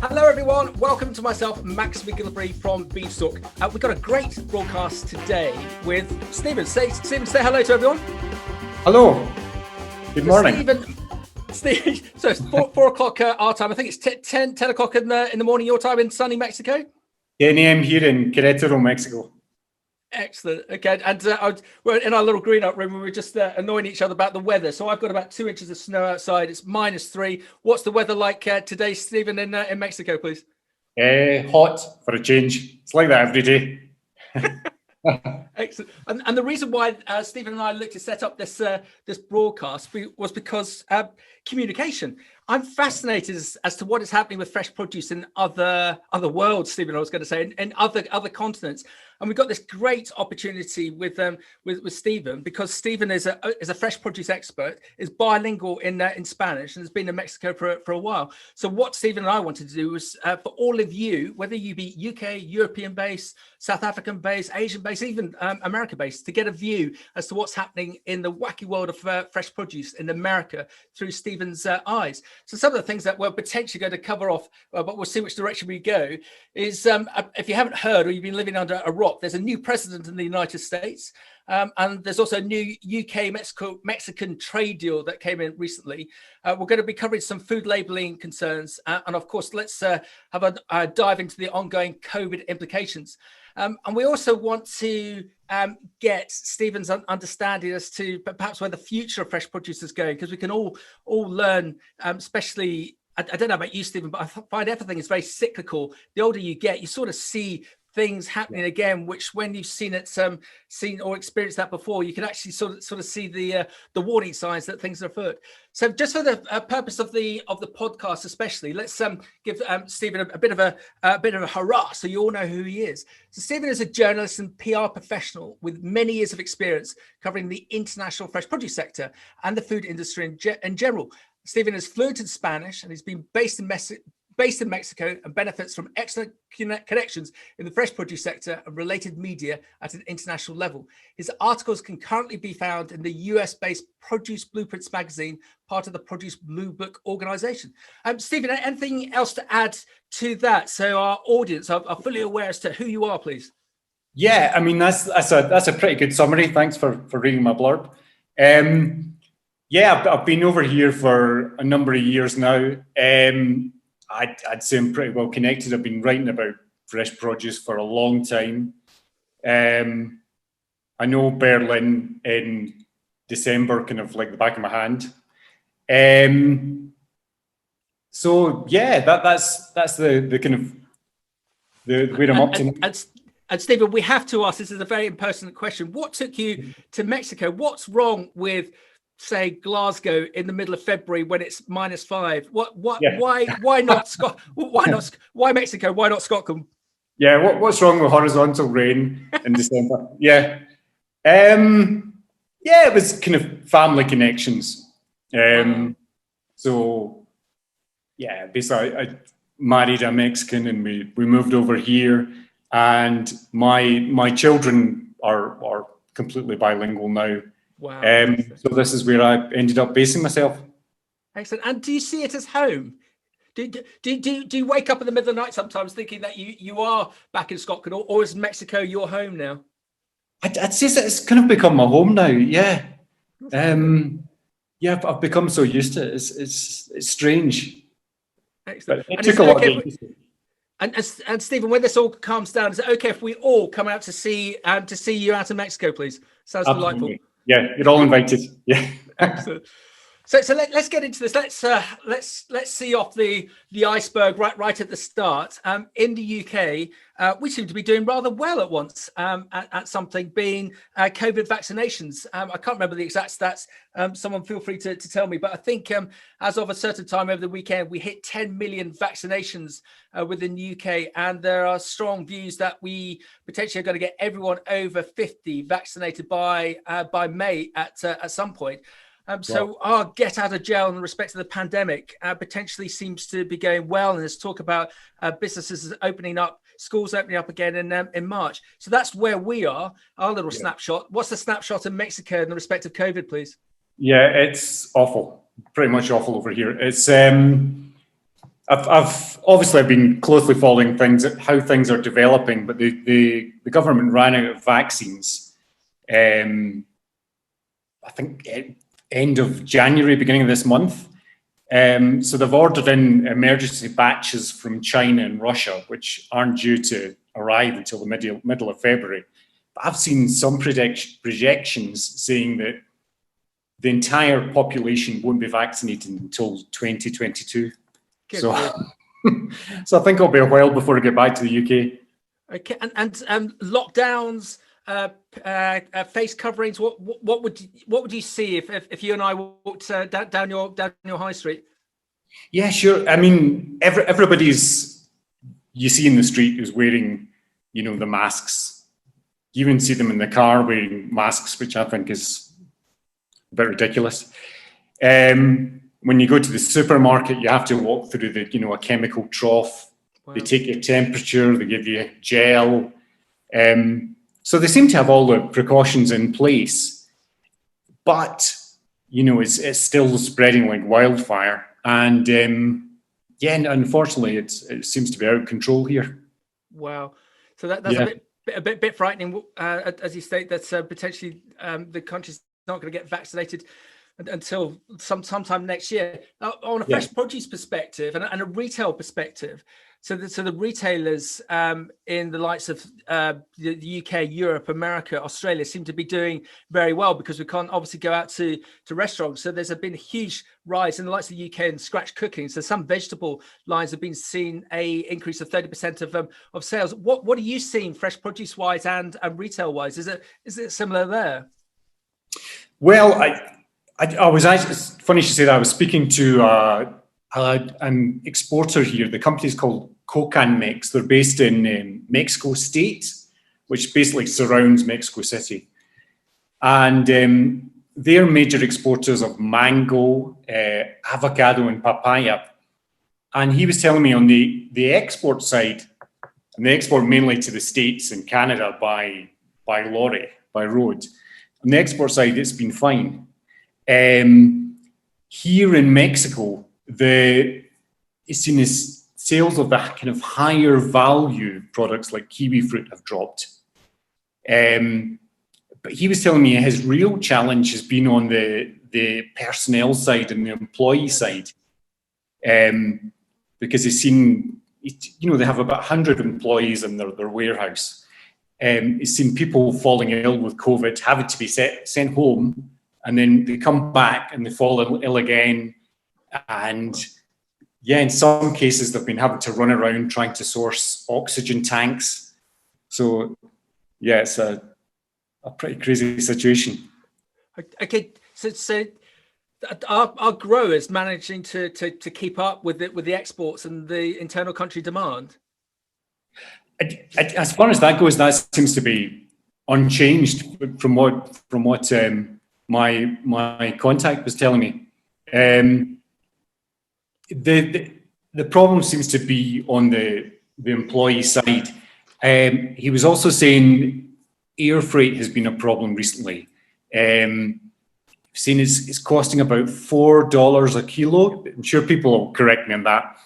Hello everyone, welcome to myself, Max McGillivray from Beanstalk. We've got a great broadcast today with Steven. Steven, say hello to everyone. Hello, good morning. Steven, so it's 4 o'clock our time. I think it's 10 o'clock in the morning your time in sunny Mexico. 10 a.m. here in Querétaro, Mexico. Excellent. Okay, and we're in our little green up room. We were just annoying each other about the weather. So I've got about 2 inches of snow outside. It's -3. What's the weather like today, Steven, in Mexico, please? Hot for a change. It's like that every day. Excellent. And the reason why Steven and I looked to set up this broadcast was because communication. I'm fascinated as to what is happening with fresh produce in other worlds, Steven, I was going to say, in other continents. And we've got this great opportunity with Steven, because Steven is a fresh produce expert, is bilingual in Spanish, and has been in Mexico for a while. So what Steven and I wanted to do was for all of you, whether you be UK, European based, South African based, Asian based, even America based, to get a view as to what's happening in the wacky world of fresh produce in America through Steven's eyes. So some of the things that we're potentially going to cover off, but we'll see which direction we go, is if you haven't heard or you've been living under a rock, there's a new president in the United States, and there's also a new UK-Mexican trade deal that came in recently. We're going to be covering some food labeling concerns, and of course, let's have a dive into the ongoing COVID implications. And we also want to get Steven's understanding as to perhaps where the future of fresh produce is going, because we can all learn, especially, I don't know about you, Steven, but I find everything is very cyclical. The older you get, you sort of see things happening again, which when you've seen or experienced that before, you can actually sort of see the warning signs that things are afoot. So just for the purpose of the podcast, especially, let's give Steven a bit of a hurrah, so you all know who he is. So Steven is a journalist and PR professional with many years of experience covering the international fresh produce sector and the food industry in general. Steven is fluent in Spanish, and he's been based in Mexico and benefits from excellent connections in the fresh produce sector and related media at an international level. His articles can currently be found in the US-based Produce Blueprints magazine, part of the Produce Blue Book organization. Steven, anything else to add to that, so our audience are fully aware as to who you are, please? Yeah, I mean, that's a pretty good summary. Thanks for reading my blurb. Yeah, I've been over here for a number of years now. I'd say I'm pretty well connected. I've been writing about fresh produce for a long time. I know Berlin in December, kind of like the back of my hand. So yeah, that's the kind of the way I'm up to. And Steven, we have to ask, this is a very impersonal question. What took you to Mexico? What's wrong with, say, Glasgow in the middle of February when it's -5? Why not Scott? Why Mexico? Why not Scotland? Yeah, what's wrong with horizontal rain in December? Yeah. It was kind of family connections. So yeah, basically I married a Mexican and we moved over here, and my children are completely bilingual now. Wow. So this is where I ended up basing myself. Excellent. And do you see it as home? Do you wake up in the middle of the night sometimes thinking that you are back in Scotland, or is Mexico your home now? I'd say that it's kind of become my home now. Yeah. I've become so used to it. It's strange. Excellent. But it took a lot of getting used to. And Steven, when this all calms down, is it okay if we all come out to see you out in Mexico, please? Sounds delightful. Yeah, you're all invited. Yeah. Excellent. So let's get into this. Let's see off the iceberg right at the start. In the UK, we seem to be doing rather well at once at something, being COVID vaccinations. I can't remember the exact stats. Someone feel free to tell me. But I think as of a certain time over the weekend, we hit 10 million vaccinations within the UK, and there are strong views that we potentially are going to get everyone over 50 vaccinated by May at some point. So our get out of jail in respect to the pandemic potentially seems to be going well. And there's talk about businesses opening up, schools opening up again in March. So that's where we are, our little snapshot. What's the snapshot in Mexico in the respect of COVID, please? Yeah, it's awful. Pretty much awful over here. It's I've obviously been closely following how things are developing, but the government ran out of vaccines. I think end of January, beginning of this month. So they've ordered in emergency batches from China and Russia, which aren't due to arrive until the middle of February. But I've seen some projections saying that the entire population won't be vaccinated until 2022. Good. So, so I think it'll be a while before I get back to the UK. Okay, and lockdowns, face coverings. What would you see if you and I walked down your high street? Yeah, sure. I mean, everybody's you see in the street is wearing, the masks. You even see them in the car wearing masks, which I think is a bit ridiculous. When you go to the supermarket, you have to walk through a chemical trough. Wow. They take your temperature, they give you gel. So they seem to have all the precautions in place, but it's still spreading like wildfire. And unfortunately, it seems to be out of control here. Wow. So that's a bit frightening, as you state, that potentially the country's not going to get vaccinated until sometime next year. On a fresh produce perspective and a retail perspective, so the retailers in the likes of the UK, Europe, America, Australia seem to be doing very well because we can't obviously go out to restaurants. So there's been a huge rise in the likes of the UK in scratch cooking. So some vegetable lines have been seen a increase of 30% of sales. What are you seeing fresh produce wise and retail wise? Is it similar there? Well, I was actually, it's funny you say that. I was speaking to an exporter here. The company's called Cocanmex. They're based in Mexico State, which basically surrounds Mexico City. And they're major exporters of mango, avocado, and papaya. And he was telling me on the export side, and they export mainly to the States and Canada by lorry, by road. On the export side, it's been fine. Here in Mexico, it's seen as sales of the kind of higher value products like kiwi fruit have dropped. But he was telling me his real challenge has been on the personnel side and the employee side, because he's seen, they have about 100 employees in their warehouse. He's seen people falling ill with COVID, having to be sent home, and then they come back and they fall ill again. And in some cases, they've been having to run around trying to source oxygen tanks. So, it's a pretty crazy situation. Okay, so are growers managing to keep up with the exports and the internal country demand? As far as that goes, that seems to be unchanged from what my contact was telling me. The problem seems to be on the employee side. He was also saying air freight has been a problem recently. Seen it's costing about $4 a kilo. I'm sure people will correct me on that.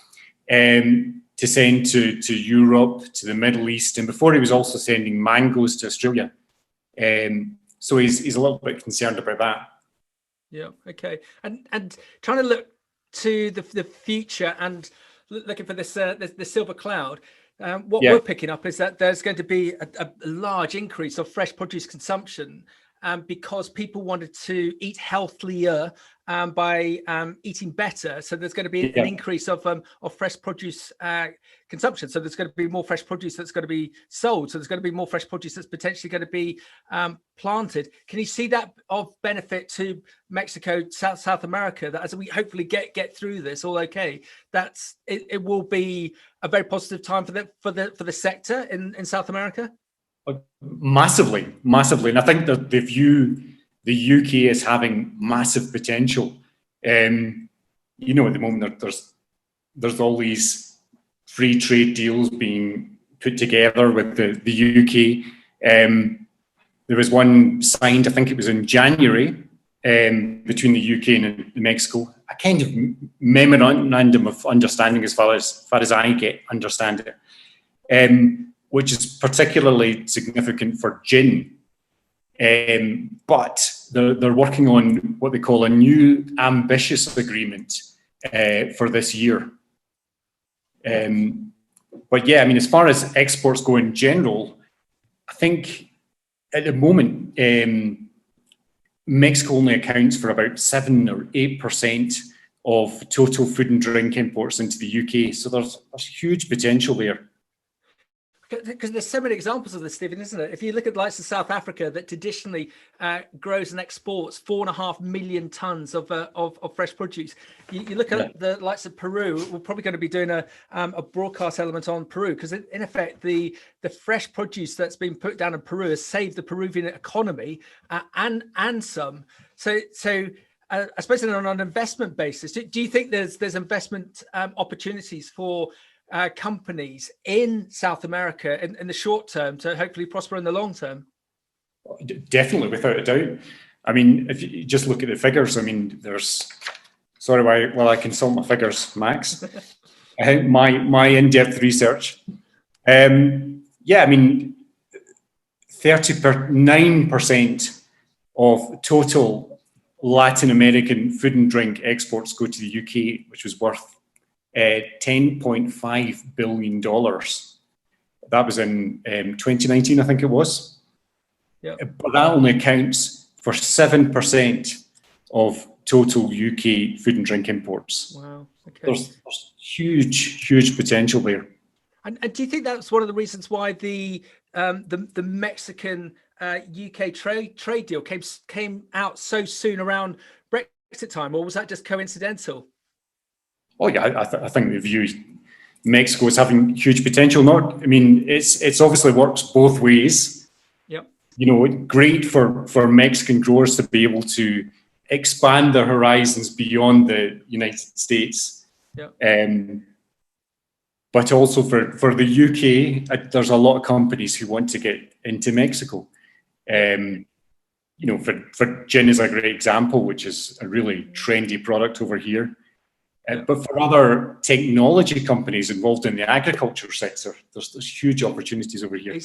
To send to Europe, to the Middle East, and before he was also sending mangoes to Australia. So he's a little bit concerned about that. Yeah. Okay. And trying to look to the future and looking for this the silver cloud. What we're picking up is that there's going to be a large increase of fresh produce consumption because people wanted to eat healthier by eating better. So there's going to be an increase of fresh produce consumption. So there's going to be more fresh produce that's going to be sold. So there's going to be more fresh produce that's potentially going to be planted. Can you see that of benefit to Mexico, South America, that as we hopefully get through this all okay, it will be a very positive time for the sector in South America? Massively. And I think that they view the UK as having massive potential. At the moment, there's all these free trade deals being put together with the UK. There was one signed, I think it was in January, between the UK and Mexico. a kind of memorandum of understanding as far as I understand it, which is particularly significant for gin. But they're working on what they call a new ambitious agreement for this year. But yeah, I mean, as far as exports go in general, I think at the moment, Mexico only accounts for about 7 or 8% of total food and drink imports into the UK. So there's huge potential there. Because there's so many examples of this, Stephen, isn't it? If you look at the likes of South Africa, that traditionally grows and exports 4.5 million tons of fresh produce. You look at the likes of Peru. We're probably going to be doing a broadcast element on Peru, because in effect the fresh produce that's been put down in Peru has saved the Peruvian economy and some. So I suppose on an investment basis, do you think there's investment opportunities for companies in South America in the short term to hopefully prosper in the long term? Definitely, without a doubt. I mean, if you just look at the figures, I mean, while I consult my figures, Max, I think my in-depth research, I mean, 39% of total Latin American food and drink exports go to the UK, which was worth $10.5 billion. That was in 2019, I think it was. Yeah. But that only accounts for 7% of total UK food and drink imports. Wow. Okay. There's huge potential there. And do you think that's one of the reasons why the Mexican UK trade deal came out so soon around Brexit time, or was that just coincidental? Oh yeah, I think they view Mexico as having huge potential. I mean, it's obviously works both ways. Yep. You know, great for Mexican growers to be able to expand their horizons beyond the United States. Yep. But also for the UK, there's a lot of companies who want to get into Mexico. You know, for gin is a great example, which is a really trendy product over here. But for other technology companies involved in the agriculture sector, there's huge opportunities over here.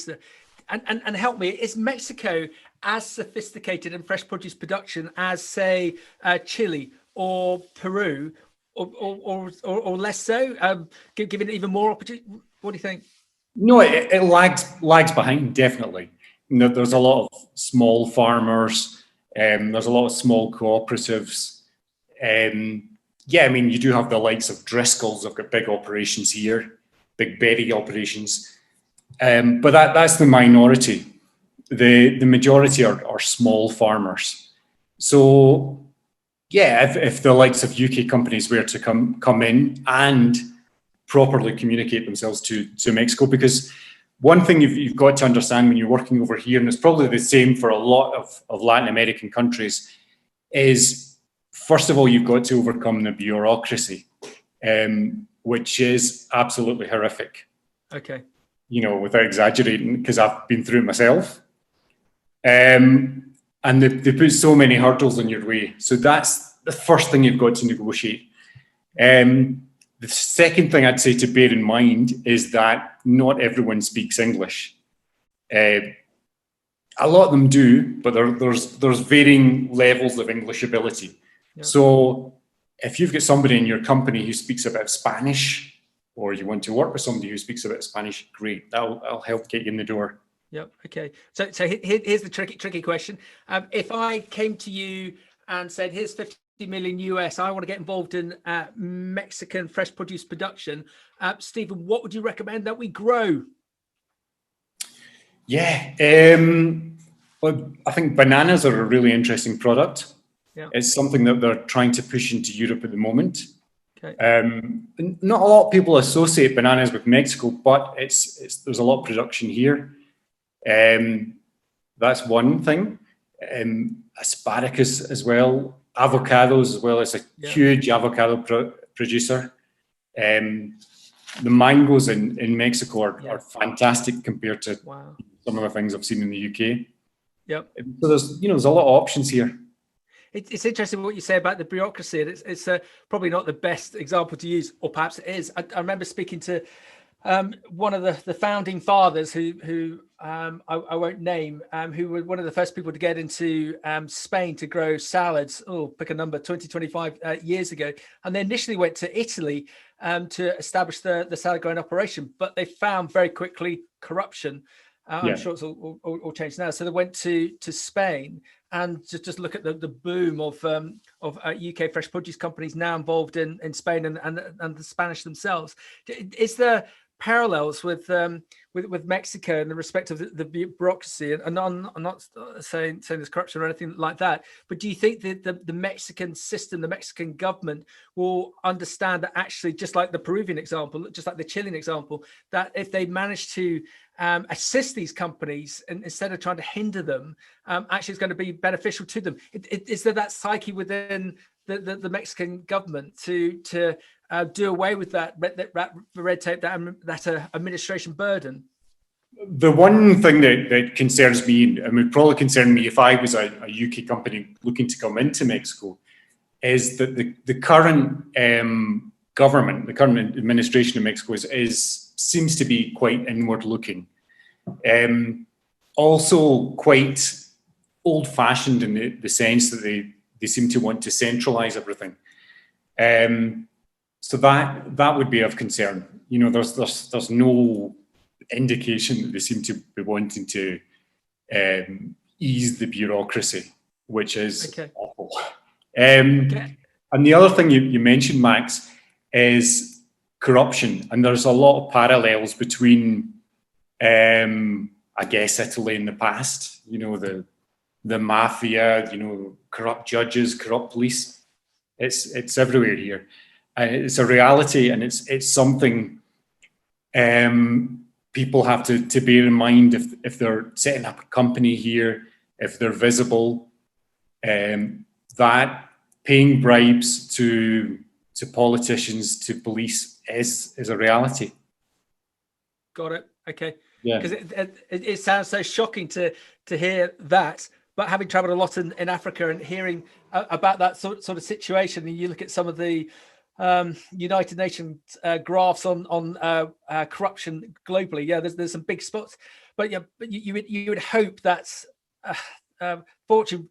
And help me, is Mexico as sophisticated in fresh produce production as, say, Chile or Peru, or less so? Given even more opportunity, what do you think? No, it lags behind, definitely. You know, there's a lot of small farmers, there's a lot of small cooperatives. I mean, you do have the likes of Driscoll's. They've got big operations here, big berry operations. But that's the minority. The majority are small farmers. So, yeah, if the likes of UK companies were to come in and properly communicate themselves to Mexico, because one thing you've got to understand when you're working over here, and it's probably the same for a lot of Latin American countries, is first of all, you've got to overcome the bureaucracy, which is absolutely horrific. Okay. You know, without exaggerating, because I've been through it myself. And they put so many hurdles in your way. So that's the first thing you've got to negotiate. The second thing I'd say to bear in mind is that not everyone speaks English. A lot of them do, but there's varying levels of English ability. Yeah. So if you've got somebody in your company who speaks a bit of Spanish, or you want to work with somebody who speaks a bit of Spanish, great. That'll help get you in the door. Yep. Okay. So here's the tricky question. If I came to you and said, here's 50 million US, I want to get involved in Mexican fresh produce production, Stephen, what would you recommend that we grow? Yeah. Well, I think bananas are a really interesting product. Yeah. It's something that they're trying to push into Europe at the moment. Okay. Not a lot of people associate bananas with Mexico, but there's a lot of production here. That's one thing. Asparagus as well, avocados as well. It's a huge avocado producer. The mangoes in Mexico are fantastic compared to some of the things I've seen in the UK. Yep. So there's a lot of options here. It's interesting what you say about the bureaucracy. And it's probably not the best example to use, or perhaps it is. I remember speaking to one of the founding fathers who I won't name, who were one of the first people to get into Spain to grow salads. Oh, pick a number, 25 years ago. And they initially went to Italy to establish the salad growing operation, but they found very quickly corruption. I'm sure it's all changed now. So they went to Spain, and just look at the boom of UK fresh produce companies now involved in Spain and the Spanish themselves. Is there parallels with Mexico in the respect of the bureaucracy? And I'm not saying there's corruption or anything like that, but do you think that the Mexican system, the Mexican government will understand that actually, just like the Peruvian example, just like the Chilean example, that if they manage to assist these companies and instead of trying to hinder them, actually it's going to be beneficial to them? Is there that psyche within the Mexican government to do away with that red tape, that administration burden? The one thing that concerns me, and would probably concern me if I was a UK company looking to come into Mexico, is that the current government, the current administration of Mexico seems to be quite inward looking. Also quite old fashioned in the sense that they seem to want to centralize everything. So that would be of concern. You know, there's no indication that they seem to be wanting to ease the bureaucracy, which is awful. And the other thing you mentioned, Max, is corruption. And there's a lot of parallels between, I guess, Italy in the past. You know, the mafia, you know, corrupt judges, corrupt police. It's everywhere here. And it's a reality, and it's something people have to bear in mind if they're setting up a company here, if they're visible, that paying bribes to politicians, to police is a reality. Of it. Okay. Yeah. Because it sounds so shocking to hear that. But having traveled a lot in Africa and hearing about that sort of situation, and you look at some of the United Nations graphs on corruption globally, there's some big spots. But you would hope that fortune.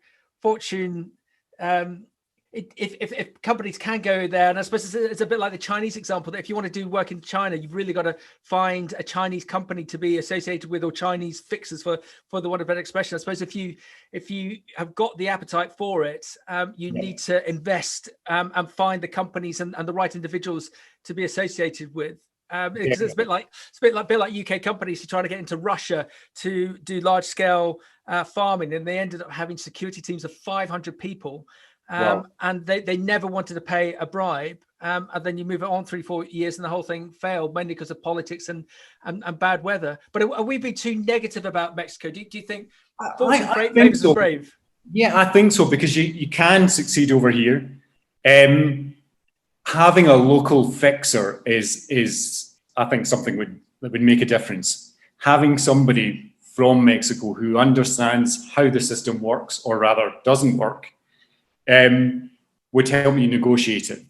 If companies can go there, and I suppose it's a bit like the Chinese example, that if you want to do work in China, you've really got to find a Chinese company to be associated with, or Chinese fixers, for the want of a better expression. I suppose if you have got the appetite for it, you need to invest and find the companies and the right individuals to be associated with. Because it's a bit like UK companies who are trying to get into Russia to do large scale farming, and they ended up having security teams of 500 people. And they never wanted to pay a bribe, and then you move it on 3-4 years, and the whole thing failed, mainly because of politics and bad weather. But are we being too negative about Mexico? Do you think I think so. Brave? Yeah, I think so, because you can succeed over here. Having a local fixer is I think something that would make a difference. Having somebody from Mexico who understands how the system works, or rather doesn't work, would help you negotiate it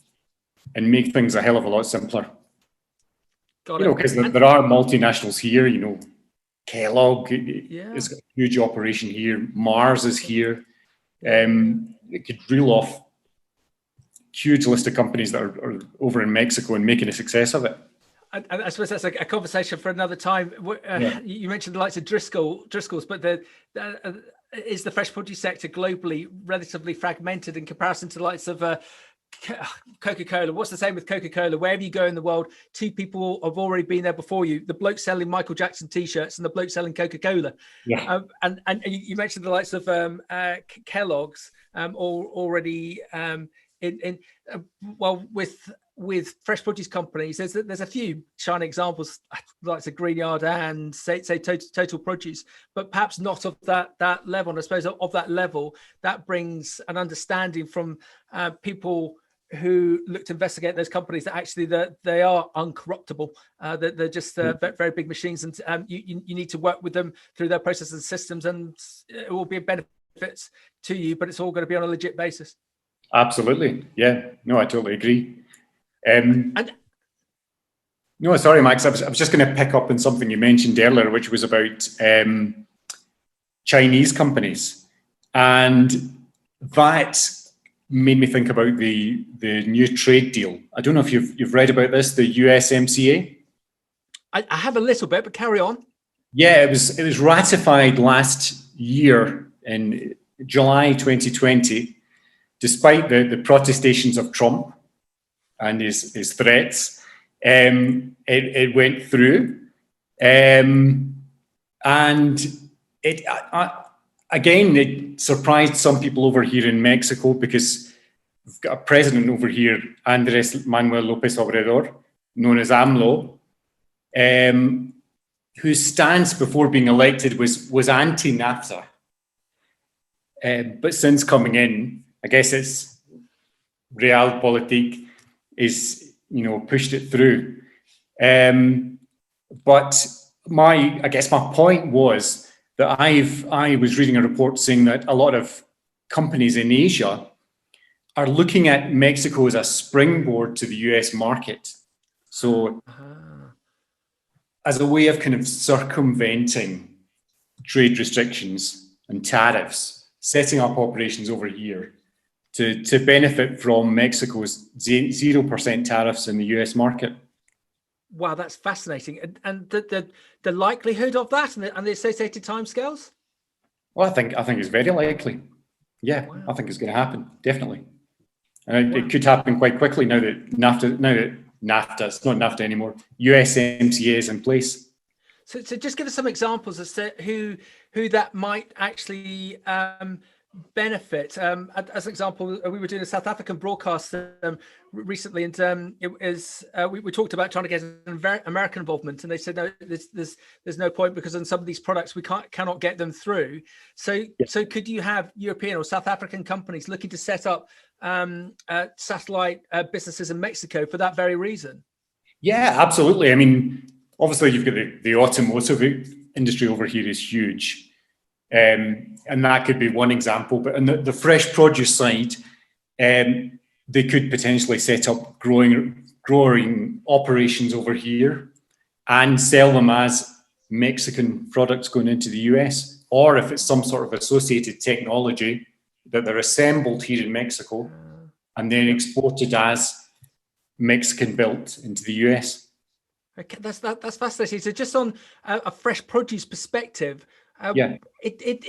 and make things a hell of a lot simpler. Got you know, because there are multinationals here. You know, Kellogg is a huge operation here. Mars is here. It could reel off huge list of companies that are over in Mexico and making a success of it. I suppose that's a conversation for another time. You mentioned the likes of Driscoll's, but is the fresh produce sector globally relatively fragmented in comparison to the likes of Coca-Cola? What's the same with Coca-Cola? Wherever you go in the world, two people have already been there before you: the bloke selling Michael Jackson t-shirts and the bloke selling Coca-Cola. And you mentioned the likes of Kellogg's already with fresh produce companies. There's a few shining examples, like the Greenyard and say Total Produce, but perhaps not of that level. And I suppose of that level, that brings an understanding from people who look to investigate those companies that actually they are uncorruptible. They're just very big machines, and you need to work with them through their processes and systems, and it will be a benefit benefits to you, but it's all going to be on a legit basis. Absolutely. Yeah. No, I totally agree. And No, sorry, Max. I was just going to pick up on something you mentioned earlier, which was about Chinese companies, and that made me think about the new trade deal. I don't know if you've read about this, the USMCA. I have a little bit, but carry on. Yeah, it was ratified last year in July 2020, despite the protestations of Trump and his threats. It went through, and again, it surprised some people over here in Mexico, because we've got a president over here, Andres Manuel Lopez Obrador, known as AMLO, whose stance before being elected was anti-NAFTA. But since coming in, I guess it's realpolitik is, pushed it through. But I guess my point was that I was reading a report saying that a lot of companies in Asia are looking at Mexico as a springboard to the US market. So as a way of kind of circumventing trade restrictions and tariffs, setting up operations over here to benefit from Mexico's 0% tariffs in the US market. Wow, that's fascinating. And the likelihood of that and the associated timescales? Well, I think it's very likely. Yeah, wow. I think it's going to happen, definitely. And it could happen quite quickly now that NAFTA, it's not NAFTA anymore, USMCA is in place. So just give us some examples as to who that might actually benefit. As an example, we were doing a South African broadcast recently, and we talked about trying to get an American involvement, and they said no, there's no point, because on some of these products we cannot get them through. So could you have European or South African companies looking to set up satellite businesses in Mexico for that very reason? Yeah, absolutely. I mean, obviously you've got the automotive industry over here is huge. And that could be one example. But on the fresh produce side, they could potentially set up growing operations over here and sell them as Mexican products going into the US. Or if it's some sort of associated technology that they're assembled here in Mexico and then exported as Mexican built into the US. Okay, that's fascinating. So just on a fresh produce perspective,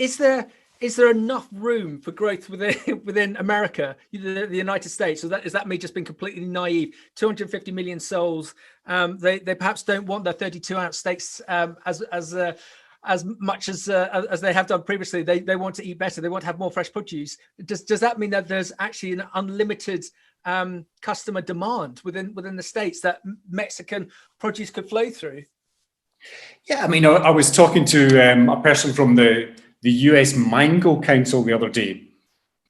is there enough room for growth within America, the United States? So is that me just being completely naive? 250 million souls. They perhaps don't want their 32-ounce steaks as much as they have done previously. They want to eat better. They want to have more fresh produce. Does that mean that there's actually an unlimited customer demand within the States that Mexican produce could flow through? Yeah, I mean, I was talking to a person from the US Mango Council the other day,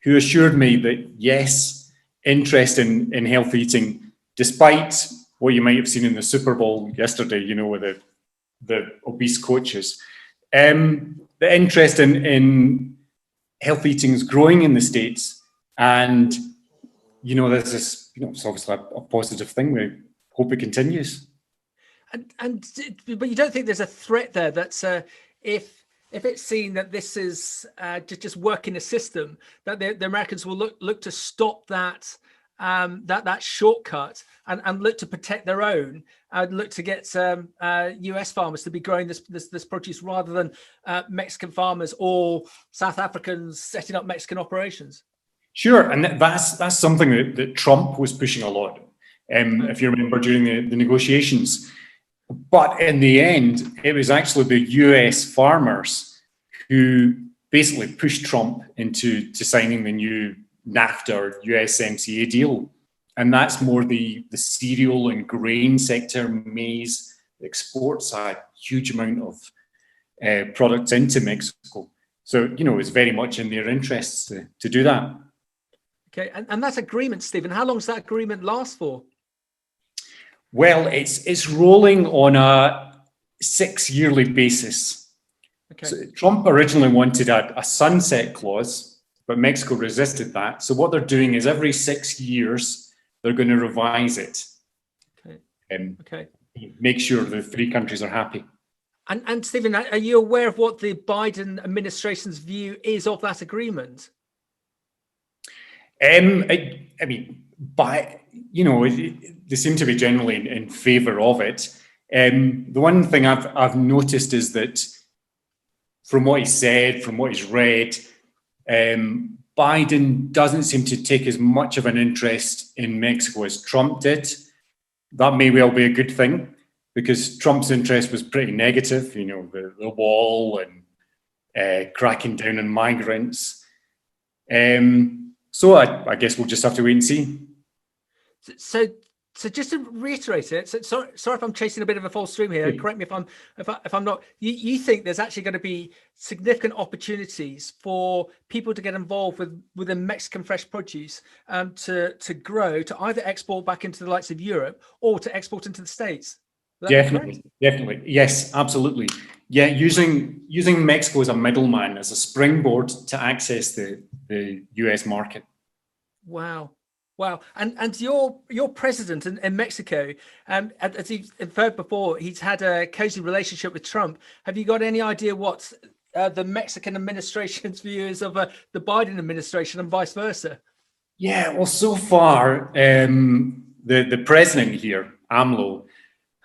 who assured me that yes, interest in healthy eating, despite what you might have seen in the Super Bowl yesterday, with the obese coaches, the interest in healthy eating is growing in the States, and there's this, it's obviously a positive thing. We hope it continues. But you don't think there's a threat there that's if it's seen that this is just working a system, that the Americans will look to stop that shortcut and look to protect their own, look to get US farmers to be growing this produce rather than Mexican farmers or South Africans setting up Mexican operations? Sure, and that's something that Trump was pushing a lot, if you remember, during the negotiations. But in the end, it was actually the US farmers who basically pushed Trump into signing the new NAFTA or USMCA deal. And that's more the cereal and grain sector, maize, exports a huge amount of products into Mexico. So, it's very much in their interests to do that. Okay, and that agreement, Stephen, how long does that agreement last for? Well, it's rolling on a 6-yearly basis. Okay. So Trump originally wanted a sunset clause, but Mexico resisted that. So what they're doing is every 6 years, they're going to revise it. Okay. And Okay. make sure the three countries are happy. And Stephen, are you aware of what the Biden administration's view is of that agreement? I mean, they seem to be generally in favour of it. The one thing I've noticed is that from what he said, from what he's read, Biden doesn't seem to take as much of an interest in Mexico as Trump did. That may well be a good thing, because Trump's interest was pretty negative, the wall and cracking down on migrants. So I guess we'll just have to wait and see. So just to reiterate it, sorry if I'm chasing a bit of a false stream here. Correct me if I'm not. You think there's actually going to be significant opportunities for people to get involved with the Mexican fresh produce to grow, to either export back into the likes of Europe or to export into the States? Definitely. Yes, absolutely. Yeah, using Mexico as a middleman, as a springboard to access the US market. Wow. And your president in Mexico, as you've inferred before, he's had a cozy relationship with Trump. Have you got any idea what the Mexican administration's view is of the Biden administration and vice versa? Yeah, well, so far, the president here, AMLO,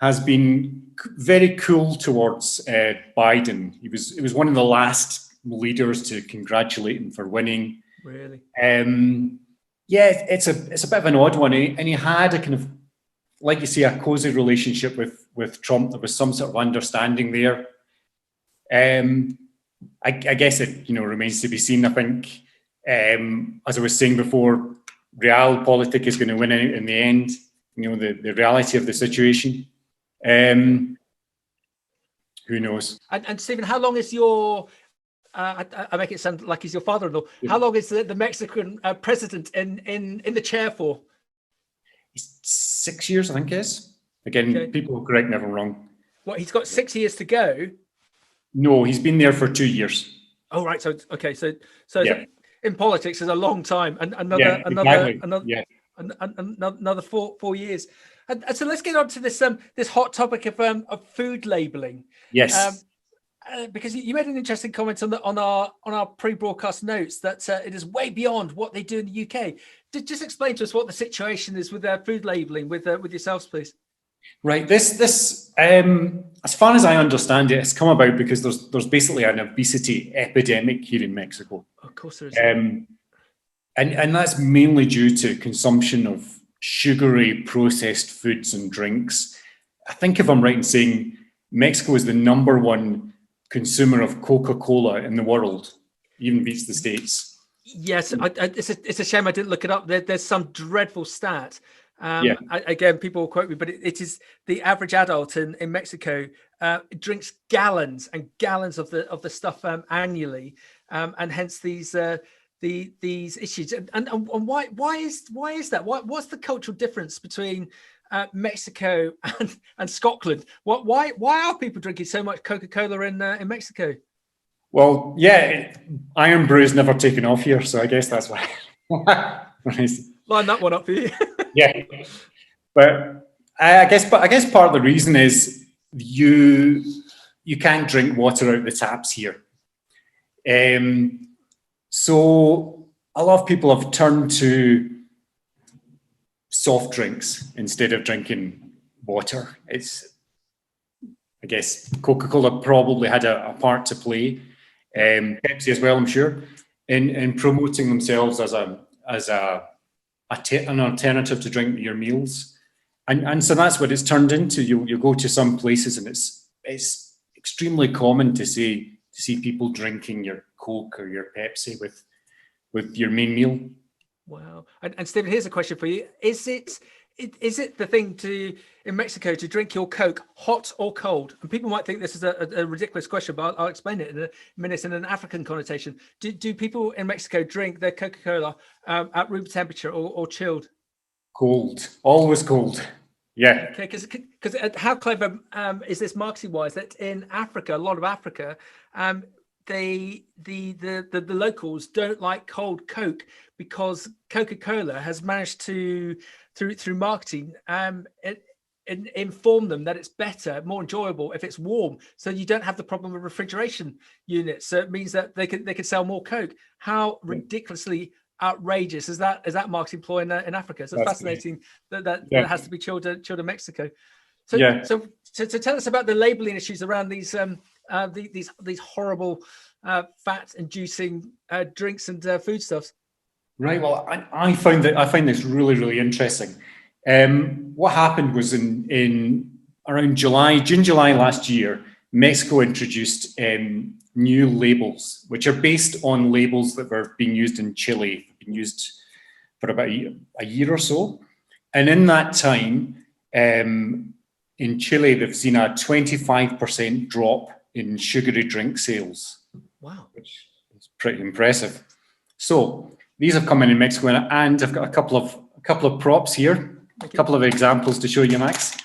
has been very cool towards Biden. He was one of the last leaders to congratulate him for winning. Really? Yeah, it's a bit of an odd one, and he had a kind of, like you say, a cozy relationship with Trump. There was some sort of understanding there. I guess it remains to be seen. I think, as I was saying before, realpolitik is going to win out in the end. The reality of the situation. Who knows? And Stephen, how long is your I make it sound like he's your father-in-law. How long is the Mexican president in the chair for? It's 6 years, I think it is. Again, okay. People will correct me if I'm wrong. What, he's got 6 years to go? No, he's been there for 2 years. Oh, right. So yeah. In politics is a long time, and another 4 years. And so let's get on to this hot topic of food labeling. Yes. Because you made an interesting comment on our pre-broadcast notes that it is way beyond what they do in the UK. Just explain to us what the situation is with food labeling with yourselves, please. Right. This as far as I understand it, has come about because there's basically an obesity epidemic here in Mexico. Of course there is. And that's mainly due to consumption of sugary processed foods and drinks. I think if I'm right in saying Mexico is the #1 consumer of Coca-Cola in the world, even beats the States. Yes, it's a shame I didn't look it up. There's some dreadful stat. Again, people will quote me, but it is the average adult in Mexico drinks gallons and gallons of the stuff annually, and hence these issues. And why is that? What's the cultural difference between Mexico and Scotland? Why are people drinking so much Coca-Cola in Mexico? Well, yeah, Iron Brew's never taken off here, so I guess that's why. Line that one up for you. Yeah, but I guess part of the reason is you can't drink water out the taps here, so a lot of people have turned to soft drinks instead of drinking water. I guess Coca-Cola probably had a part to play, Pepsi as well, I'm sure, in promoting themselves as an alternative to drink your meals, and so that's what it's turned into. You go to some places and it's extremely common to see people drinking your Coke or your Pepsi with your main meal. Wow. And Stephen, here's a question for you: Is it the thing in Mexico to drink your Coke hot or cold? And people might think this is a ridiculous question, but I'll explain it in a minute in an African connotation. Do people in Mexico drink their Coca-Cola at room temperature or chilled? Cold, always cold. Yeah. Okay, because how clever is this marketing wise that in Africa, a lot of Africa, the locals don't like cold Coke because Coca-Cola has managed to through marketing inform them that it's better, more enjoyable if it's warm, so you don't have the problem of refrigeration units. So it means that they can sell more Coke. How ridiculously outrageous is that marketing ploy in Africa? So it's fascinating that has to be chilled in Mexico. So tell us about the labeling issues around these horrible fat-inducing drinks and foodstuffs. Right. Well, I find this really, really interesting. What happened was in around June, July last year, Mexico introduced new labels, which are based on labels that were being used in Chile, been used for about a year or so. And in that time, in Chile, they've seen a 25% drop in sugary drink sales. Wow. Which is pretty impressive. So these have come in Mexico, and I've got a couple of props here, a couple of examples to show you, Max.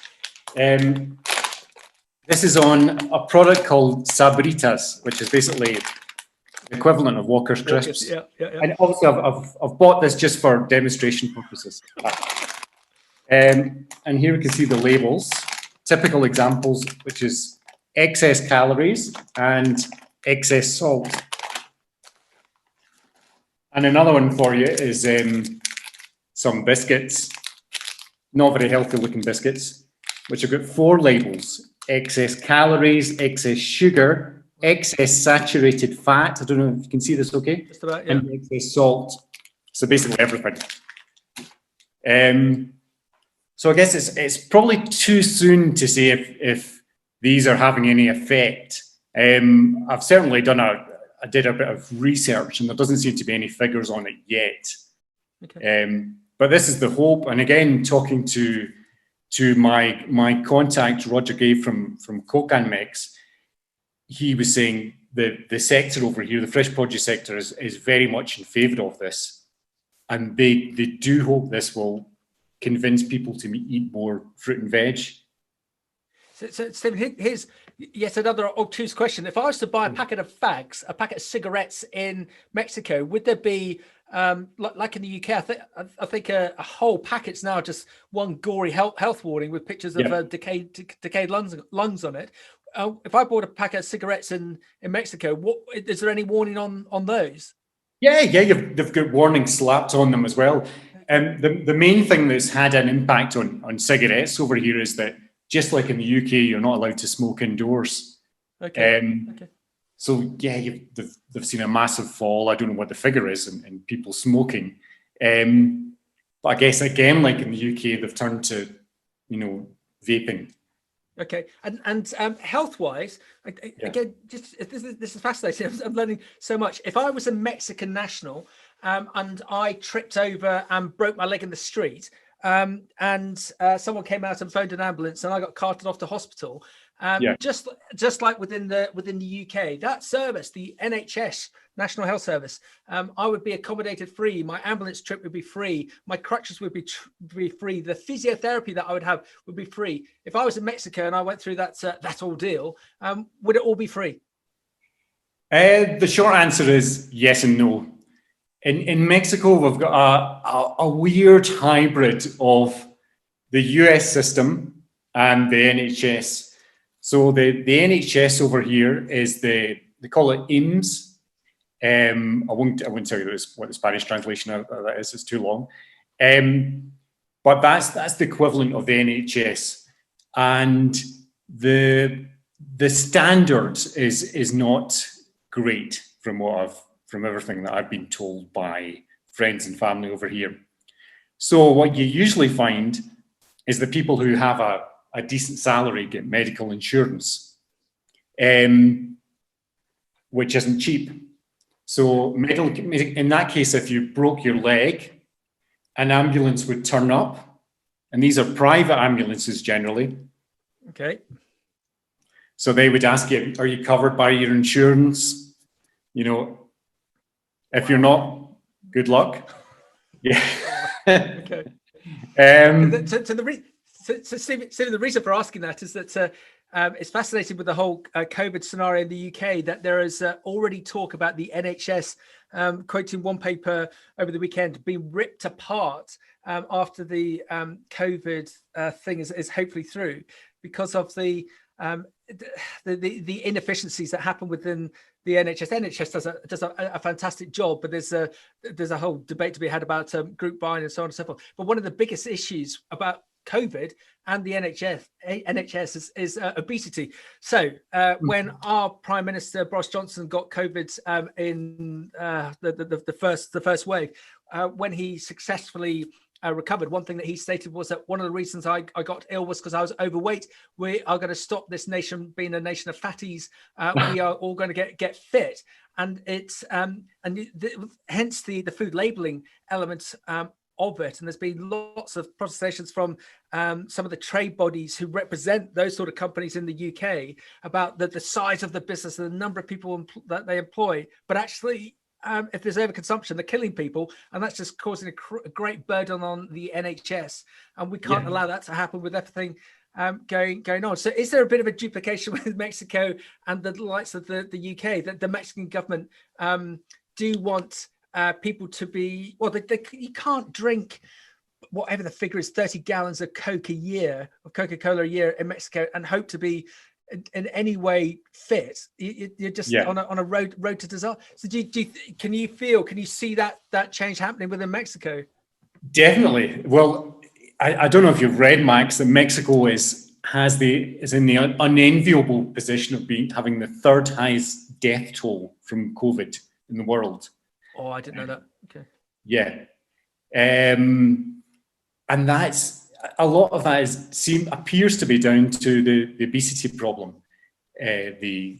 This is on a product called Sabritas, which is basically the equivalent of Walker's Crisps. Yeah. And obviously, I've bought this just for demonstration purposes. And here we can see the labels, typical examples, which is excess calories and excess salt. And another one for you is some biscuits, not very healthy looking biscuits, which have got 4 labels: excess calories, excess sugar, excess saturated fat. I don't know if you can see this okay. Just about, yeah. And excess salt. So basically everything. So I guess it's probably too soon to say if these are having any effect. I've certainly I did a bit of research, and there doesn't seem to be any figures on it yet. Okay. But this is the hope. And again, talking to my contact Roger Gay from Cocan Mix, he was saying the sector over here, the fresh produce sector, is very much in favour of this, and they do hope this will convince people to eat more fruit and veg. So Stephen, here's yet another obtuse question. If I was to buy a packet of fags, a packet of cigarettes in Mexico, would there be, like in the UK, I think a whole packet's now just one gory health warning with pictures of decayed lungs on it. If I bought a packet of cigarettes in Mexico, is there any warning on those? Yeah, they've got warnings slapped on them as well. The main thing that's had an impact on cigarettes over here is that, just like in the UK, you're not allowed to smoke indoors. Okay. So yeah, they've seen a massive fall. I don't know what the figure is in people smoking, but I guess again, like in the UK, they've turned to vaping. Okay, and health-wise, again, just this is fascinating. I'm learning so much. If I was a Mexican national and I tripped over and broke my leg in the street, and someone came out and phoned an ambulance, and I got carted off to hospital, just like within the UK, that service, the NHS, National Health Service, I would be accommodated free. My ambulance trip would be free. My crutches would be free. The physiotherapy that I would have would be free. If I was in Mexico and I went through that ordeal, would it all be free? The short answer is yes and no. In Mexico, we've got a weird hybrid of the US system and the NHS. So the NHS over here is they call it IMSS. I won't tell you what the Spanish translation of that is. It's too long. But that's the equivalent of the NHS, and the standard is not great from everything that I've been told by friends and family over here. So what you usually find is the people who have a decent salary get medical insurance, which isn't cheap. So in that case, if you broke your leg, an ambulance would turn up, and these are private ambulances generally. Okay. So they would ask you, are you covered by your insurance? If you're not, good luck. Yeah. Okay. So Stephen, the reason for asking that is that it's fascinating with the whole COVID scenario in the UK that there is already talk about the NHS, quoting one paper over the weekend, being ripped apart after the COVID thing is hopefully through, because of the inefficiencies that happen within the NHS. NHS does a fantastic job, but there's a whole debate to be had about group buying and so on and so forth. But one of the biggest issues about COVID and the NHS is obesity. So when our Prime Minister Boris Johnson got COVID in the first wave, when he successfully recovered, one thing that he stated was that one of the reasons I got ill was because I was overweight. We are going to stop this nation being a nation of fatties. We are all going to get fit, and it's hence the food labeling element of it. And there's been lots of protestations from some of the trade bodies who represent those sort of companies in the UK about the size of the business and the number of people that they employ. But actually, if there's overconsumption, they're killing people, and that's just causing a great burden on the NHS. And we can't allow that to happen with everything going on. So is there a bit of a duplication with Mexico and the likes of the UK, that the Mexican government do want people to be, well, you can't drink whatever the figure is, 30 gallons of Coke a year, of Coca-Cola a year in Mexico, and hope to be in any way fit. You're just on a road to disaster. So can you see that change happening within Mexico? Definitely. Well, I don't know if you've read, Max, that Mexico is in the unenviable position of having the third highest death toll from COVID in the world. Oh, I didn't know that. Okay. Yeah. And that's a lot of that appears to be down to the obesity problem. The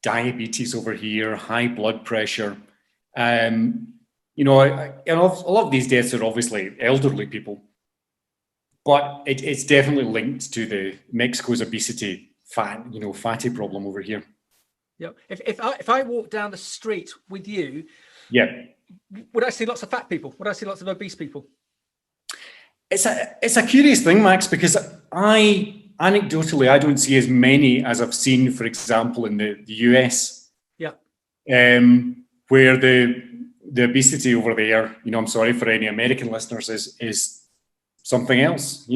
diabetes over here, high blood pressure. A lot of these deaths are obviously elderly people, but it's definitely linked to the Mexico's obesity fatty problem over here. Yeah. If I walk down the street with you, would I see lots of fat people? Would I see lots of obese people? It's a curious thing, Max, because anecdotally I don't see as many as I've seen, for example, in the US. Yeah. Where the obesity over there, I'm sorry for any American listeners, is something else,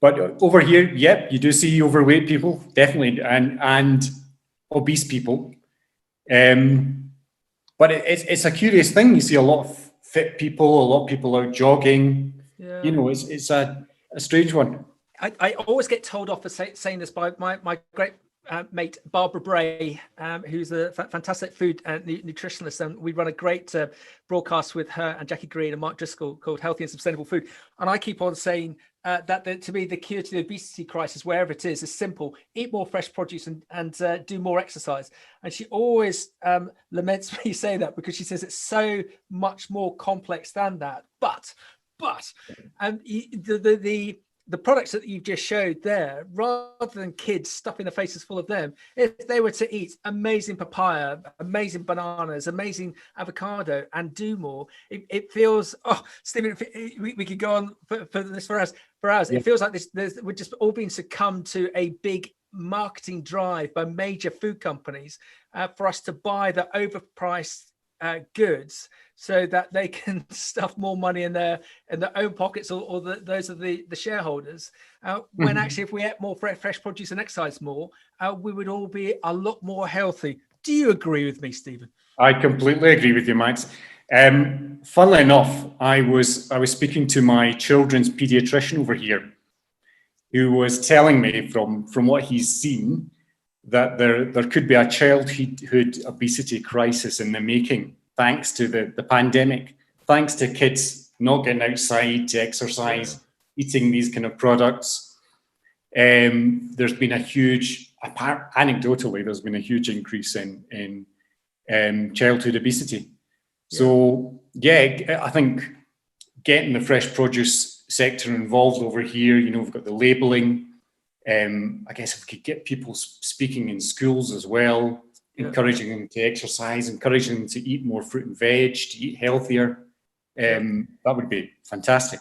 But over here, you do see overweight people, definitely, and obese people. But it's a curious thing. You see a lot of fit people, a lot of people out jogging. Yeah. It's a strange one. I always get told off for saying this by my great mate Barbara Bray, who's a fantastic food nutritionist, and we run a great broadcast with her and Jackie Green and Mark Driscoll called Healthy and Sustainable Food. And I keep on saying that to me the cure to the obesity crisis, wherever it is simple: eat more fresh produce and do more exercise. And she always laments me saying that, because she says it's so much more complex than that. But the products that you've just showed there, rather than kids stuffing their faces full of them, if they were to eat amazing papaya, amazing bananas, amazing avocado, and do more, it feels, Stephen, we could go on for this for hours. Yeah. It feels like we're just all being succumbed to a big marketing drive by major food companies for us to buy the overpriced goods, so that they can stuff more money in their own pockets, or those of the shareholders. When actually, if we ate more fresh produce and exercise more, we would all be a lot more healthy. Do you agree with me, Stephen? I completely agree with you, Max. Funnily enough, I was speaking to my children's pediatrician over here, who was telling me from what he's seen that there could be a childhood obesity crisis in the making, thanks to the pandemic, thanks to kids not getting outside to exercise, eating these kind of products. There's been a huge, anecdotally, there's been a huge increase in childhood obesity. So, I think getting the fresh produce sector involved over here, we've got the labelling. I guess if we could get people speaking in schools as well, encouraging them to exercise, encouraging them to eat more fruit and veg, to eat healthier. That would be fantastic.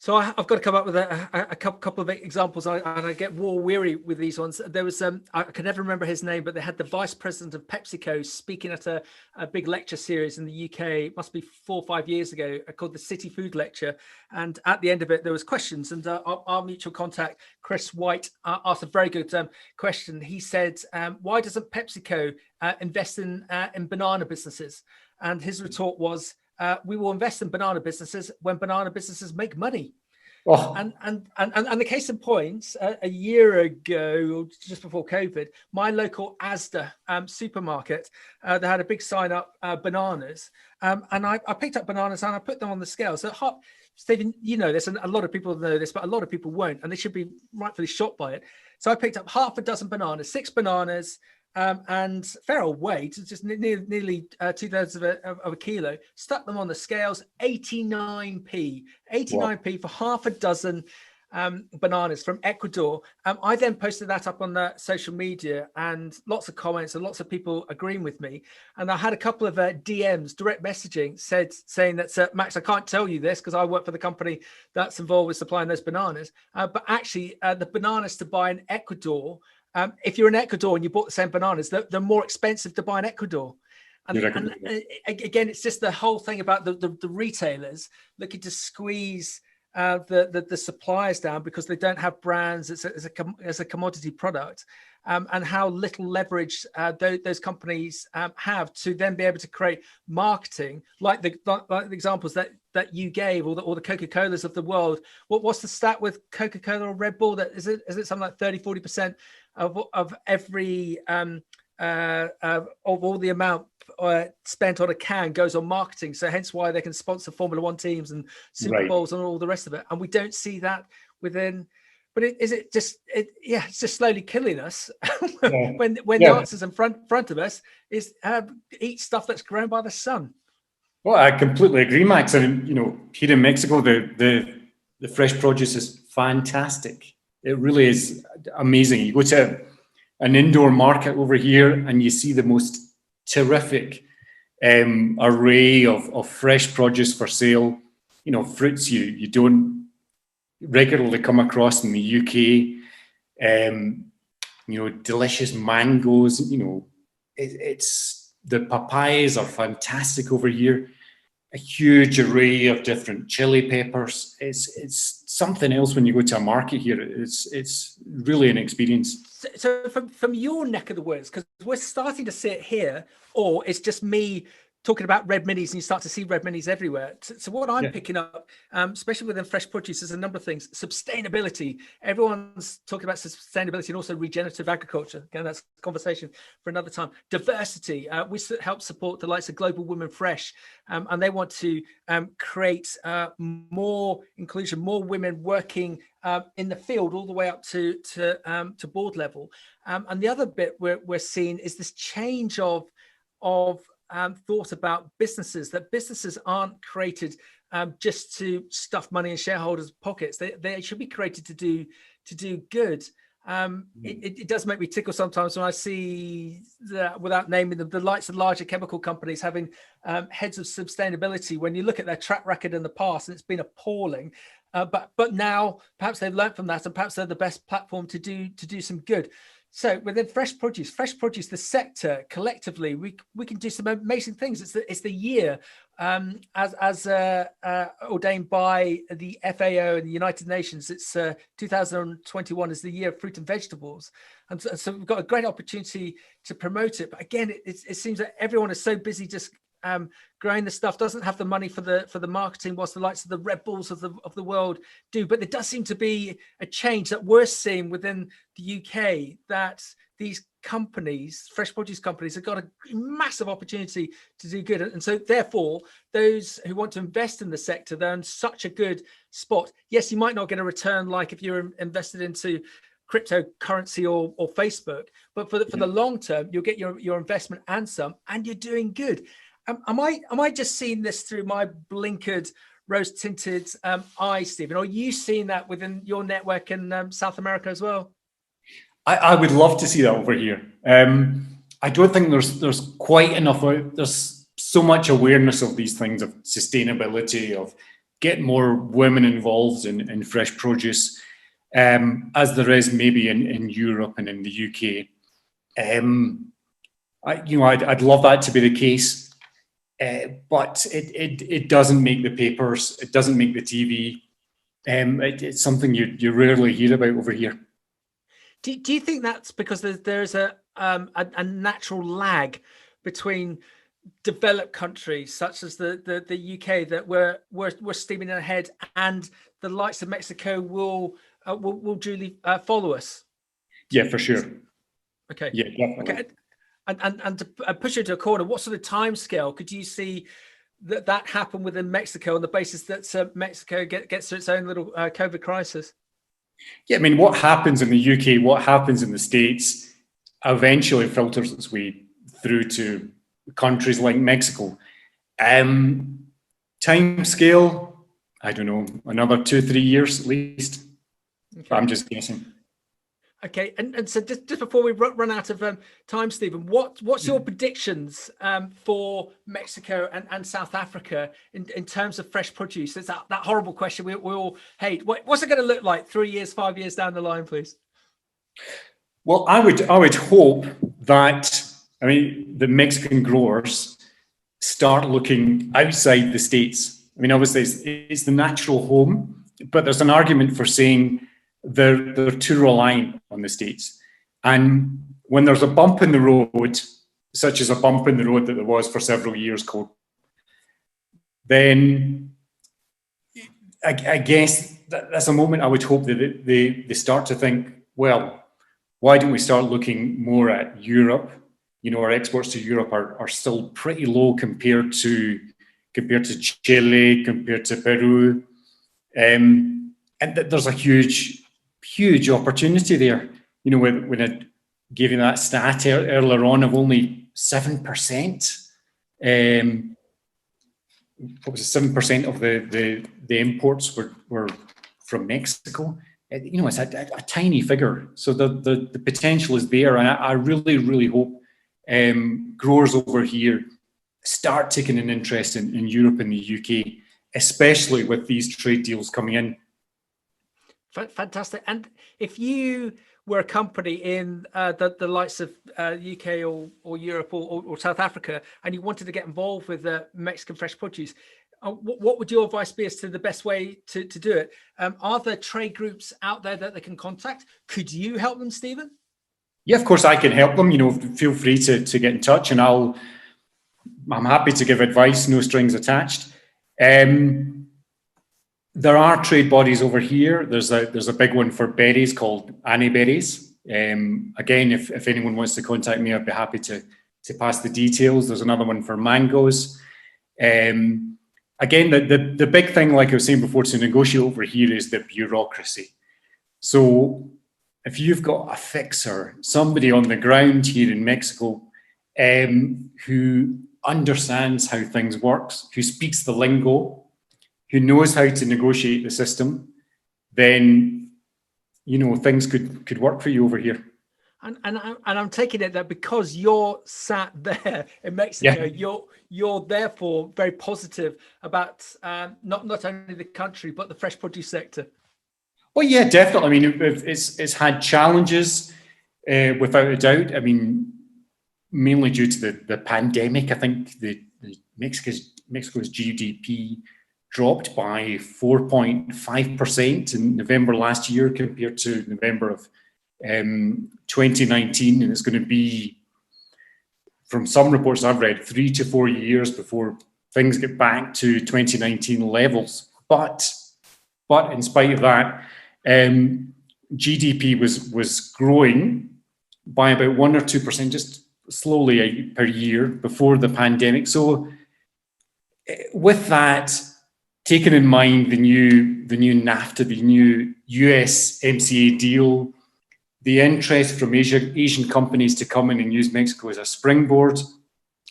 So I've got to come up with a couple of examples, and I get war weary with these ones. There was I can never remember his name, but they had the vice president of PepsiCo speaking at a big lecture series in the UK. It must be 4 or 5 years ago, called the City Food Lecture. And at the end of it, there was questions, and our mutual contact Chris White asked a very good question. He said, "Why doesn't PepsiCo invest in banana businesses?" And his retort was, we will invest in banana businesses when banana businesses make money. Oh. And the case in point, a year ago, just before COVID, my local Asda supermarket, they had a big sign up, bananas. And I picked up bananas and I put them on the scale. So Stephen, you know this, and a lot of people know this, but a lot of people won't, and they should be rightfully shocked by it. So I picked up half a dozen bananas, 6 bananas, and fair old weight, just nearly 2/3 of a kilo, stuck them on the scales, 89p for half a dozen bananas from Ecuador. I then posted that up on the social media, and lots of comments and lots of people agreeing with me. And I had a couple of DMs, direct messaging, saying that, Max, I can't tell you this because I work for the company that's involved with supplying those bananas. But actually, the bananas to buy in Ecuador, if you're in Ecuador and you bought the same bananas, they're more expensive to buy in Ecuador. And again, it's just the whole thing about the retailers looking to squeeze the suppliers down because they don't have brands as a commodity product, and how little leverage those companies have to then be able to create marketing like the examples that you gave, or the Coca-Colas of the world. What's the stat with Coca-Cola or Red Bull? That is it something like 30-40% of every of all the amount spent on a can goes on marketing. So hence why they can sponsor Formula One teams and Super Bowls and all the rest of it. And we don't see that within. But it's just slowly killing us when the answers in front of us is eat stuff that's grown by the sun. Well, I completely agree, Max. And here in Mexico, the fresh produce is fantastic. It really is amazing. You go to an indoor market over here and you see the most terrific array of fresh produce for sale. Fruits you don't regularly come across in the UK. Delicious mangoes. It's the papayas are fantastic over here. A huge array of different chili peppers. It's something else when you go to a market here. It's really an experience. So from your neck of the woods, because we're starting to see it here, or it's just me talking about red minis and you start to see red minis everywhere. So what I'm picking up, especially within fresh produce, is a number of things. Sustainability. Everyone's talking about sustainability and also regenerative agriculture. Again, that's a conversation for another time. Diversity. We help support the likes of Global Women Fresh, and they want to create more inclusion, more women working in the field all the way up to board level. And the other bit we're seeing is this change of thought about businesses, that businesses aren't created just to stuff money in shareholders' pockets. They should be created to do good. It does make me tickle sometimes when I see that, without naming them, the likes of larger chemical companies having heads of sustainability. When you look at their track record in the past, and it's been appalling. But now perhaps they've learned from that, and perhaps they're the best platform to do some good. So within fresh produce, the sector collectively, we can do some amazing things. It's the year, as ordained by the FAO and the United Nations. It's 2021 is the year of fruit and vegetables, and so we've got a great opportunity to promote it. But again, it seems that everyone is so busy just growing the stuff, doesn't have the money for the marketing, whilst the likes of the Red Bulls of the world do. But there does seem to be a change that we're seeing within the UK, that these companies, fresh produce companies, have got a massive opportunity to do good. And so therefore, those who want to invest in the sector, they're in such a good spot. Yes, you might not get a return like if you're invested into cryptocurrency or Facebook, but for the long term, you'll get your investment and some, and you're doing good. Am I just seeing this through my blinkered, rose-tinted eyes, Stephen? Or are you seeing that within your network in South America as well? I would love to see that over here. I don't think there's quite enough. There's so much awareness of these things, of sustainability, of getting more women involved in fresh produce, as there is maybe in Europe and in the UK. I'd love that to be the case, but it doesn't make the papers. It doesn't make the TV. It's something you rarely hear about over here. Do you think that's because there's a natural lag between developed countries such as the UK that we're steaming ahead, and the likes of Mexico will duly follow us? Yeah, for sure. Okay. Yeah, definitely. Okay. And to push you to a corner, what sort of time scale could you see that happen within Mexico on the basis that Mexico gets to its own little COVID crisis? Yeah, I mean, what happens in the UK, what happens in the States, eventually filters its way through to countries like Mexico. Time scale, I don't know, another 2-3 years at least. Okay. I'm just guessing. Okay, and so just before we run out of time, Stephen, what's your predictions for Mexico and South Africa in terms of fresh produce? It's that horrible question we all hate. What's it going to look like 3 years, 5 years down the line, please? Well, I would hope that, I mean, the Mexican growers start looking outside the States. I mean, obviously it's the natural home, but there's an argument for saying they're too reliant on the States. And when there's a bump in the road, such as a bump in the road that there was for several years, then I guess that's a moment I would hope that they start to think, well, why don't we start looking more at Europe? You know, our exports to Europe are still pretty low compared to Chile, compared to Peru. And there's a huge opportunity there. You know, when I gave you that stat earlier on of only 7%, what was it, 7% of the imports were from Mexico. You know, it's a tiny figure. So the potential is there, and I really hope growers over here start taking an interest in Europe and the UK, especially with these trade deals coming in. Fantastic. And if you were a company in the likes of UK or Europe or South Africa, and you wanted to get involved with Mexican fresh produce, what would your advice be as to the best way to do it? Are there trade groups out there that they can contact? Could you help them, Stephen? Yeah, of course I can help them. You know, feel free to get in touch, and I'm happy to give advice, no strings attached. There are trade bodies over here. There's a big one for berries called Annie Berries. Again, if anyone wants to contact me, I'd be happy to pass the details. There's another one for mangoes. Again, the big thing, like I was saying before, to negotiate over here is the bureaucracy. So if you've got a fixer, somebody on the ground here in Mexico, who understands how things work, who speaks the lingo, who knows how to negotiate the system, then, you know, things could work for you over here. And I'm taking it that because you're sat there in Mexico, yeah, you're therefore very positive about not only the country but the fresh produce sector. Well, yeah, definitely. I mean, it's had challenges, without a doubt. I mean, mainly due to the pandemic. I think the Mexico's GDP dropped by 4.5% in November last year compared to November of 2019, and it's going to be, from some reports I've read, 3 to 4 years before things get back to 2019 levels. But in spite of that, GDP was growing by about 1 or 2%, just slowly per year before the pandemic. So with that, taking in mind the new NAFTA, the new USMCA deal, the interest from Asian companies to come in and use Mexico as a springboard,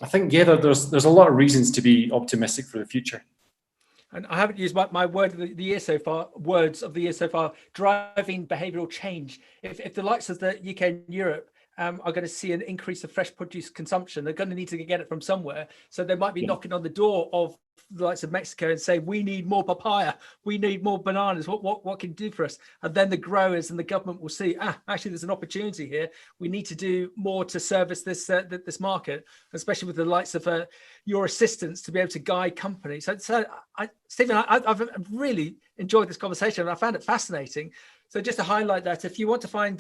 I think, yeah, there's a lot of reasons to be optimistic for the future. And I haven't used my word of the year so far, words of the year so far, driving behavioural change. If the likes of the UK and Europe are going to see an increase of fresh produce consumption. They're going to need to get it from somewhere. So they might be knocking on the door of the likes of Mexico and say, we need more papaya, we need more bananas. What can you do for us? And then the growers and the government will see, actually, there's an opportunity here. We need to do more to service this this market, especially with the likes of your assistance to be able to guide companies. So Stephen, I've really enjoyed this conversation and I found it fascinating. So just to highlight that, if you want to find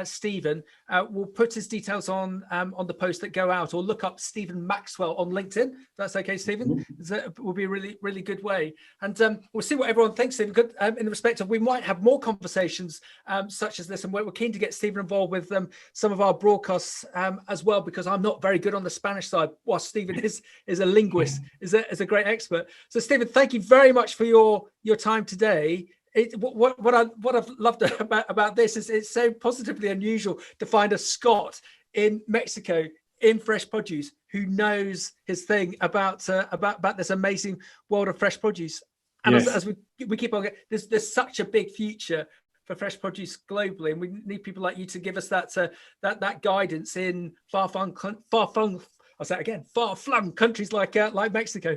Steven, we'll put his details on the post that go out, or look up Steven Maxwell on LinkedIn. That's okay, Steven. That will be a really, really good way. And we'll see what everyone thinks, Steven. Good, in the respect of, we might have more conversations such as this, and we're keen to get Steven involved with some of our broadcasts as well, because I'm not very good on the Spanish side, while Steven is a linguist, is a great expert. So Steven, thank you very much for your time today. What I've loved about this is it's so positively unusual to find a Scot in Mexico in fresh produce who knows his thing about this amazing world of fresh produce. And as we keep on, there's such a big future for fresh produce globally, and we need people like you to give us that guidance in far-flung countries like Mexico.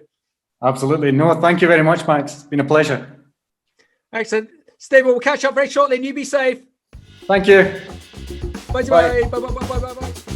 Absolutely. No, thank you very much, Max. It's been a pleasure. Excellent. Steve, we'll catch up very shortly and you be safe. Thank you. Bye. Bye. Bye.